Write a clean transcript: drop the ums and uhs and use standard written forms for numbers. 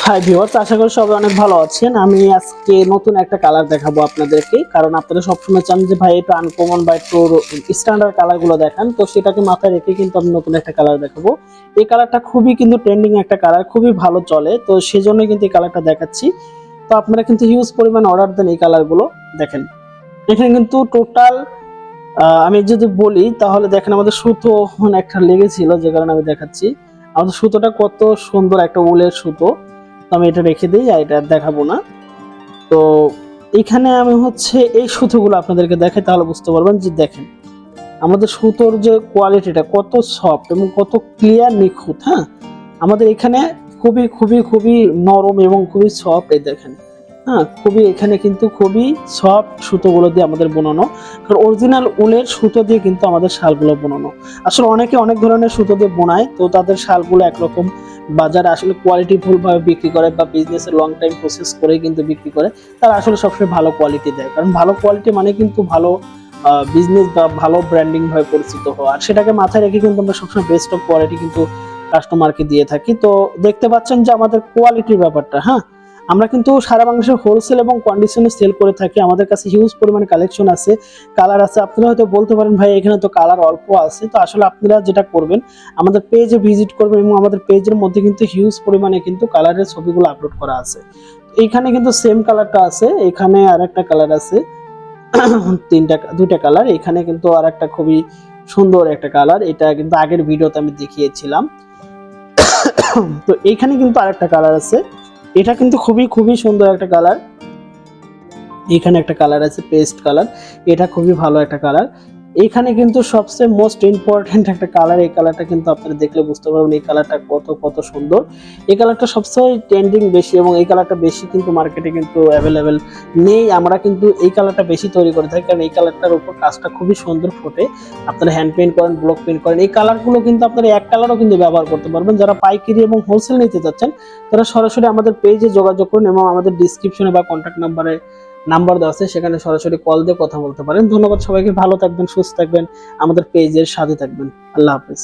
Hi viewers, আশা করি সবাই অনেক ভালো আছেন। আমি আজকে নতুন একটা কালার দেখাবো আপনাদেরকে, কারণ আপনারা সবসময় চান যে ভাই একটু আনকমন বা একটু স্ট্যান্ডার্ড কালারগুলো দেখান, তো সেটাকে মাথায় রেখে কিন্তু আমি নতুন একটা কালার দেখাবো। এই কালারটা খুবই কিন্তু ট্রেন্ডিং একটা কালার, খুবই ভালো চলে, তো সেজন্যই কিন্তু এই কালারটা দেখাচ্ছি। তো আপনারা কিন্তু হিউজ পরিমাণ অর্ডার দেন এই কালারগুলো। দেখেন এখানে কিন্তু টোটাল আমি যদি বলি তাহলে দেখেন আমাদের সুতো একটা লেগেছিল, যে কারণে আমি দেখাচ্ছি। আমাদের সুতোটা কত সুন্দর, একটা উলের সুতো। তো আমি এটা রেখে দিই, আর এটা দেখাবো না। তো এখানে আমি হচ্ছে এই সুতোগুলো আপনাদেরকে দেখাই, তাহলে বুঝতে পারবেন যে দেখেন আমাদের সুতোর যে কোয়ালিটিটা কত সফট এবং কত ক্লিয়ার নিখুঁত। হ্যাঁ, আমাদের এখানে খুবই খুবই খুবই নরম এবং খুবই সফট। এই দেখেন, হ্যাঁ, খুবই এখানে কিন্তু খুবই সফট সুতোগুলো দিয়ে আমাদের বোনানো, কারণ অরিজিনাল উলের সুতো দিয়ে কিন্তু আমাদের শালগুলো বোনানো। আসলে অনেকে অনেক ধরনের সুতো দিয়ে বোনায়, তো তাদের শালগুলো একরকম বাজারে আসলে কোয়ালিটি ভুলভাবে বিক্রি করে বা বিজনেসের লং টাইম প্রসেস করে কিন্তু বিক্রি করে। তারা আসলে সবসময় ভালো কোয়ালিটি দেয়, কারণ ভালো কোয়ালিটি মানে কিন্তু ভালো বিজনেস বা ভালো ব্র্যান্ডিং ভাবে পরিচিত হওয়া, আর সেটাকে মাথায় রেখে কিন্তু আমরা সবসময় বেস্ট অফ কোয়ালিটি কিন্তু কাস্টমারকে দিয়ে থাকি। তো দেখতে পাচ্ছেন যে আমাদের কোয়ালিটির ব্যাপারটা, হ্যাঁ, আমরা কিন্তু সারা বাংলাদেশে হোলসেল এবং কন্ডিশনে সেল করে থাকি। আমাদের কাছে হিউজ পরিমাণে কালেকশন আছে, কালার আছে। আপনারা হয়তো বলতে পারেন ভাই এখানে তো কালার অল্প আছে, তো আসলে আপনারা যেটা করবেন আমাদের পেজে ভিজিট করবেন, এবং আমাদের পেজের মধ্যে কিন্তু হিউজ পরিমাণে কিন্তু কালারের ছবিগুলো আপলোড করা আছে। এইখানে কিন্তু সেম কালারটা আছে, এখানে আরেকটা কালার আছে, দুইটা কালার। এখানে কিন্তু আরেকটা খুবই সুন্দর একটা কালার, এটা কিন্তু আগের ভিডিওতে আমি দেখিয়েছিলাম। তো এইখানে কিন্তু আরেকটা কালার আছে, এটা কিন্তু খুবই খুবই সুন্দর একটা কালার। এখানে একটা কালার আছে পেস্ট কালার, এটা খুবই ভালো একটা কালার। এখানে কিন্তু সবচেয়ে মোস্ট ইম্পর্টেন্ট একটা কালার, এই কালারটা কিন্তু আপনারা দেখলে বুঝতে পারবেন এই কালারটা কত কত সুন্দর। এই কালারটা সবচেয়ে ট্রেন্ডিং বেশি, এবং এই কালারটা বেশি কিন্তু মার্কেটে কিন্তু অ্যাভেলেবেল নেই। আমরা কিন্তু এই কালারটা বেশি তৈরি করে থাকি, কারণ এই কালারটার উপর কাজটা খুবই সুন্দর ফোটে। আপনারা হ্যান্ড পেইন্ট করেন, ব্লক পেইন্ট করেন, এই কালারগুলো কিন্তু আপনারা এক কালারও কিন্তু ব্যবহার করতে পারবেন। যারা পাইকারি এবং হোলসেল নিতে চাচ্ছেন তারা সরাসরি আমাদের পেজে যোগাযোগ করুন, এবং আমাদের ডিসক্রিপশনে বা কন্ট্যাক্ট নাম্বার দেওয়া আছে, সেখানে সরাসরি কল দিয়ে কথা বলতে পারেন। ধন্যবাদ সবাইকে, ভালো থাকবেন, সুস্থ থাকবেন, আমাদের পেজের সাথে থাকবেন। আল্লাহ হাফেজ।